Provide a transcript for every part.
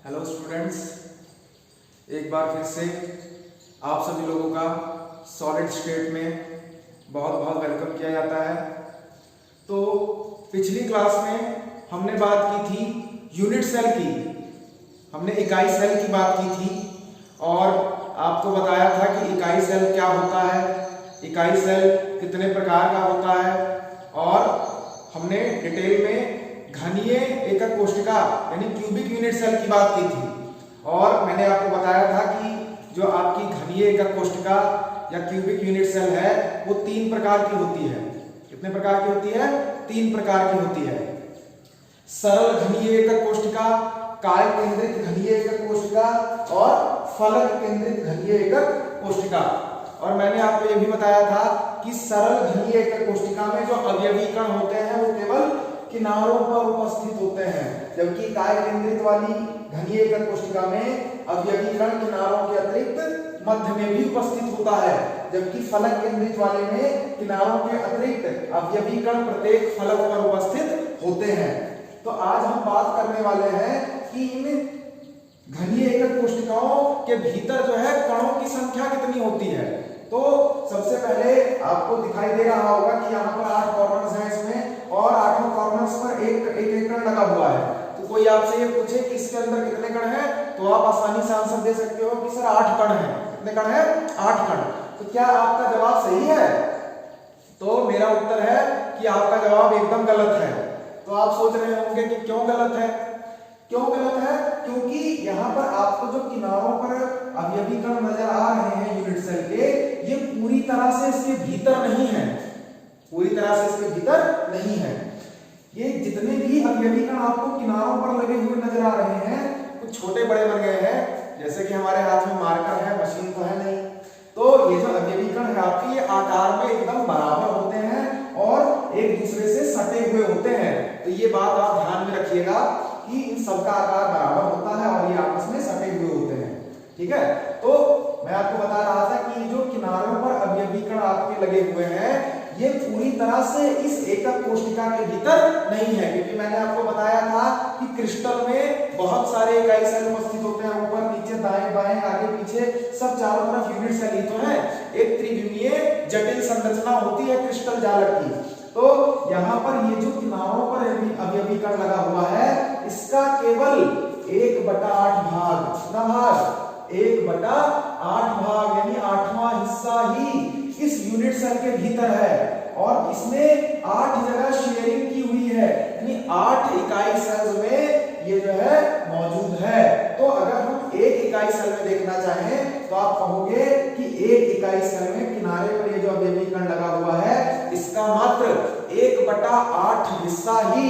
Hello students, एक बार फिर से आप सभी लोगों का सॉलिड स्टेट में बहुत बहुत वेलकम किया जाता है। तो पिछली क्लास में हमने बात की थी यूनिट सेल की, हमने इकाई सेल की बात की थी और आपको बताया था कि इकाई सेल क्या होता है, इकाई सेल कितने प्रकार का होता है और हमने डिटेल में घनीय एकक कोशिका यानी क्यूबिक यूनिट सेल की बात की थी। और मैंने आपको बताया था कि जो आपकी घनीय एकक कोशिका या क्यूबिक यूनिट सेल है वो 3 प्रकार की होती है। कितने प्रकार की होती है? 3 प्रकार की होती है। सरल घनीय एकक कोशिका, काय केंद्रित घनीय एकक कोशिका और फलक केंद्रित घनीय एकक कोशिका। और मैंने आपको यह भी बताया था कि सरल घनीय एकक कोशिका में जो अवयवीकरण होते हैं वो केवल किनारों पर उपस्थित होते हैं, जबकि काय केंद्रित वाली घनीय एकक कोशिका में अवयवीकरण किनारों के अतिरिक्त मध्य में भी उपस्थित होता है, जबकि फलक केंद्रित वाले में किनारों के अतिरिक्त अवयवीकरण प्रत्येक फलक पर उपस्थित होते हैं। तो आज हम बात करने वाले हैं कि इन घनीय एकक कोशिकाओं के भीतर जो है कणों की संख्या कितनी होती है। तो सबसे पहले आपको दिखाई दे रहा होगा कि यहाँ पर 8 कॉर्नर्स हैं इसमें और 8 कॉर्नर्स पर एक कण लगा हुआ है। तो कोई आपसे ये पूछे कि इसके अंदर कितने कण हैं, तो आप आसानी से आंसर दे सकते हो कि सर 8 कण हैं। कितने कण हैं? 8 कण। तो क्या आपका जवाब सही है? तो मेरा उत्तर है कि आपका जवाब एकदम गलत है। तो आप सोच रहे होंगे कि क्यों गलत है? क्यों गलत है? क्योंकि यहाँ पर आपको जो किनारों पर अवयवीकरण नजर आ रहे हैं यूनिट सेल के, ये पूरी तरह से इसके भीतर नहीं है, पूरी तरह से इसके भीतर नहीं है। ये जितने भी अवयवीकरण आपको किनारों पर लगे हुए नजर आ रहे हैं कुछ छोटे बड़े बन गए हैं, जैसे कि हमारे हाथ में मार्कर है, मशीन तो है नहीं। तो ये जो अवयवीकरण है आपके, ये आकार में एकदम बराबर होते हैं और एक दूसरे से सटे हुए होते हैं। तो ये बात आप ध्यान में रखिएगा कि इन सबका आकार बराबर होता है और ये आपस में सटे हुए होते हैं। ठीक है, तो मैं आपको बता रहा था कि जो किनारों पर अवयवीकरण आपके लगे हुए हैं ये पूरी तरह से इस एकक कोशिका के भीतर नहीं है, क्योंकि मैंने आपको बताया था कि क्रिस्टल में बहुत सारे इकाई सेल उपस्थित होते हैं, ऊपर नीचे दाएं बाएं आगे पीछे सब चारों तरफ यूनिट सेल ही तो है। एक त्रिविमीय जटिल संरचना होती है क्रिस्टल जालक की। तो यहाँ पर ये जो किनारों पर अवयवीकरण लगा हुआ है इसका केवल 1/8 भाग, कितना भाग? 1/8 भाग यानी 8वां हिस्सा ही इस यूनिट सेल के भीतर है और इसमें 8 जगह शेयरिंग की हुई है, यानी 8 इकाई सेल्स में ये जो है मौजूद है। तो अगर हम एक इकाई सेल में देखना चाहें तो आप कहोगे कि एक इकाई सेल में किनारे पर ये जो अवयवीकरण लगा हुआ है इसका मात्र 1/8 हिस्सा ही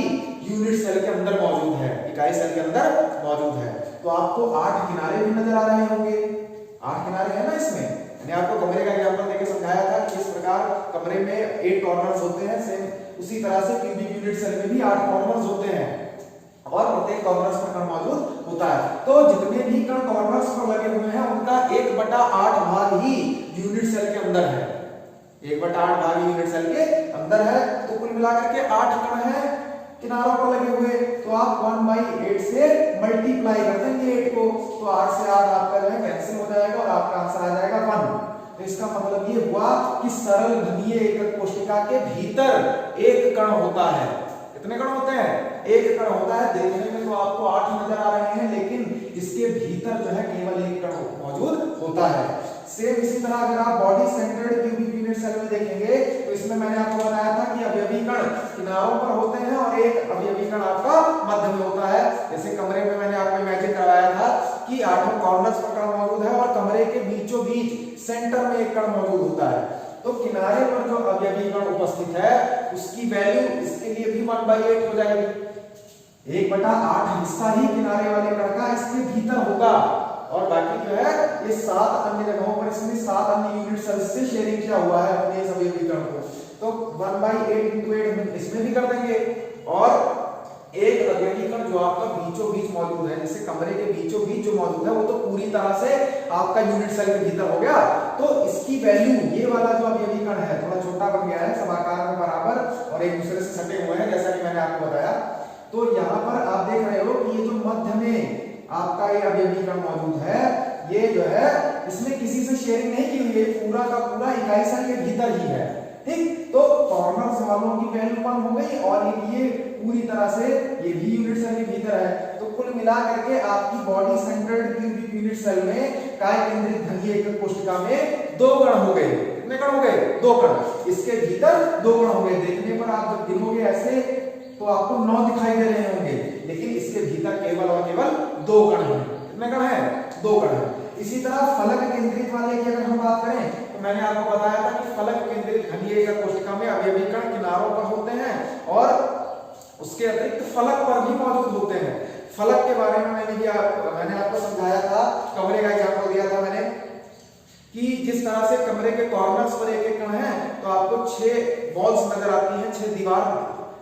यूनिट सेल के अंदर मौजूद है, इकाई सेल के अंदर मौजूद है। तो आपको 8 किनारे भी नजर आ रहे होंगे, 8 किनारे हैं ना इसमें। मैंने आपको कमरे का एग्जांपल देके समझाया था कि इस प्रकार कमरे में 8 कॉर्नर्स होते हैं, सेम उसी तरह से क्यूबिक यूनिट सेल में भी 8 कॉर्नर्स होते हैं और प्रत्येक कॉर्नर्स पर कण मौजूद होता है। तो जितने भी कण कॉर्नर्स पर लगे हुए हैं उनका 1/8 भाग ही यूनिट सेल के अंदर है, 1/8 भाग यूनिट सेल के अंदर है। तो कुल मिलाकर के 8 कण हैं किनारों पर लगे हुए। तो आप 1/8 से मल्टीप्लाई कर देंगे 8 को, तो 8 से 8 आपका जो है कैंसिल हो जाएगा और आपका आंसर आ जाएगा 1। तो इसका मतलब ये हुआ कि सरल घनीय एकक कोशिका के भीतर एक कण होता है। कितने कण होते हैं? एक कण होता है। देखने में तो आपको 8 नजर आ रहे हैं लेकिन इसके भीतर जो है केवल एक कण मौजूद होता है। सेम इसी तरह अगर आप body centred cubic unit cell में देखेंगे तो इसमें मैंने आपको बताया था कि अवयवीकरण किनारों पर होते हैं और एक अवयवीकरण आपका मध्य में होता है। जैसे कमरे में मैंने आपको इमेजिन करवाया था कि 8 कॉर्नर्स पर कण मौजूद है और कमरे के बीचों बीच सेंटर में एक कण मौजूद होता है। तो किनारे पर जो अवयवीकरण उपस्थित है उसकी वैल्यू इसके लिए भी 1/8 हो जाएगी। 1/8 हिस्सा ही किनारे वाले कण का इसके भीतर होगा और बाकी जो है ये 7 अन्य जगहों पर इसमें 7 अन्य यूनिट सेल्स से शेयरिंग किया हुआ है अपने इस अवयवीकरण को। तो 1/8 × 8 इसमें भी कर देंगे और एक अवयवीकरण जो आपका बीचों बीच मौजूद है, जैसे कमरे के बीचों बीच जो मौजूद है वो तो पूरी तरह से आपका यूनिट सेल के भीतर हो गया। तो इसकी वैल्यू, ये वाला जो अवयवीकरण है थोड़ा छोटा बन गया है, सब आकार में बराबर और एक दूसरे से सटे हुए हैं जैसा कि मैंने आपको बताया। तो यहाँ पर आप देख रहे हो कि ये जो मध्य में आपका ये अवयवी कण मौजूद है, ये जो है इसमें किसी से शेयरिंग नहीं की हुई है, पूरा का पूरा इकाई सेल के भीतर ही है। ठीक, तो कॉर्नर्स वालों की वैल्यू 1 हो गई और ये पूरी तरह से ये भी यूनिट सेल के भीतर है। तो कुल मिला करके आपकी body centred cubic unit cell में काय केंद्रित घनीय एकक कोशिका में 2 कण हो गए। कितने कण हो गए? 2 कण। इसके भीतर 2 कण हो गए। देखने पर आप जब गिनोगे ऐसे तो आपको 9 दिखाई दे रहे होंगे, लेकिन इसके भीतर केवल और केवल 2 कण हैं। कितने कण हैं? 2 कण हैं। इसी तरह फलक केंद्रित वाले की अगर हम बात करें तो मैंने आपको बताया था कि फलक केंद्रित घनीय एकक कोशिका में अवयवी कण किनारों पर होते हैं और उसके अतिरिक्त फलक पर भी मौजूद होते हैं। फलक के बारे में मैंने आपको समझाया था, कमरे का एग्जांपल दिया था मैंने कि जिस तरह से कमरे के कॉर्नर्स पर एक एक कण है तो आपको 6 वॉल्स नजर आती हैं, 6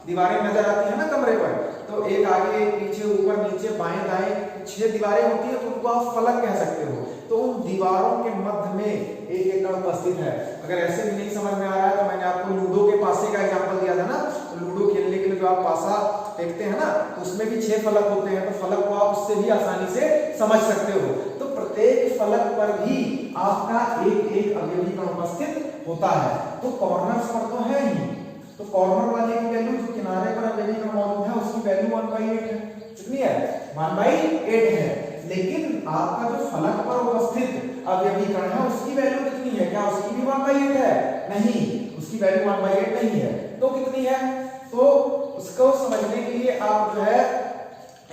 दीवारें नजर आती है ना कमरे पर। तो एक आगे एक पीछे ऊपर नीचे बाएं दाएं 6 दीवारें होती है, तो उनको आप फलक कह सकते हो। तो उन दीवारों के मध्य में एक एक कण उपस्थित है। अगर ऐसे भी नहीं समझ में आ रहा है तो मैंने आपको लूडो के पासे का एग्जांपल दिया था ना, तो लूडो खेलने के लिए जो आप पासा फेंकते हैं ना, तो उसमें भी 6 फलक होते हैं, तो फलक को आप उससे भी आसानी से समझ सकते हो। तो प्रत्येक फलक पर भी आपका एक एक अवयवी कण उपस्थित होता है। तो कॉर्नर्स पर तो है ही, तो कॉर्नर वाले की वैल्यू जो किनारे पर अवयवी कण मौजूद है उसकी वैल्यू 1/8 है। कितनी है? 1/8 है। लेकिन आपका जो फलक पर उपस्थित अवयवी कण है उसकी वैल्यू कितनी है? क्या उसकी भी 1/8 है? नहीं, उसकी वैल्यू 1/8 नहीं है। तो कितनी है? तो उसको समझने के लिए आप जो है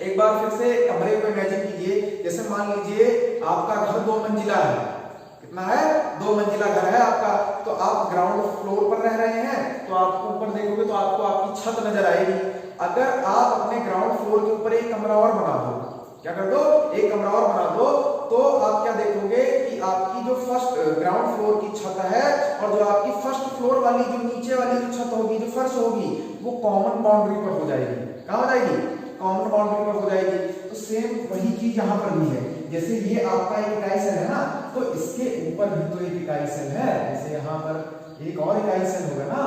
एक बार फिर से कमरे को इमेजिन कीजिए। जैसे मान लीजिए आपका घर 2 मंजिला है। कितना है? 2 मंजिला घर है आपका। तो आप ग्राउंड फ्लोर पर रह रहे हैं, तो आपको ऊपर देखोगे तो आपको आपकी छत नजर आएगी। अगर आप अपने ग्राउंड फ्लोर के ऊपर एक कमरा और बना दो, क्या कर दो? एक कमरा और बना दो, तो आप क्या देखोगे कि आपकी जो फर्स्ट ग्राउंड फ्लोर की छत है और जो आपकी फर्स्ट फ्लोर वाली जो नीचे वाली जो छत होगी, जो फर्श होगी, वो कॉमन बाउंड्री पर हो जाएगी। कहां हो जाएगी? कॉमन बाउंड्री पर हो जाएगी। तो सेम वही चीज यहां पर भी है। जैसे ये आपका एक इकाई सेल है ना, तो इसके ऊपर भी तो एक इकाई सेल है। जैसे यहां पर एक और इकाई सेल होगा ना,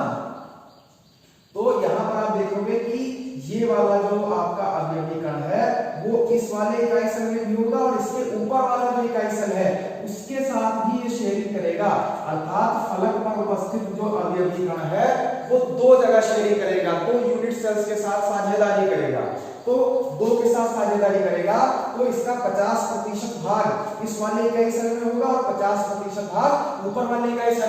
तो यहां पर आप देखोगे कि ये वाला जो आपका अवयवी कण है वो इस वाले इकाई सेल में भी होगा और इसके ऊपर वाला जो इकाई सेल है उसके साथ भी ये शेयरिंग करेगा। अर्थात फलक पर उपस्थित जो अवयवी कण है वो 2 जगह शेयरिंग करेगा, 2 यूनिट सेल्स के साथ साझेदारी करेगा। तो 2 के साथ साझेदारी करेगा तो इसका 50% भाग इस वाले इकाई सेल में होगा और 50% भाग ऊपर वाले इकाई सेल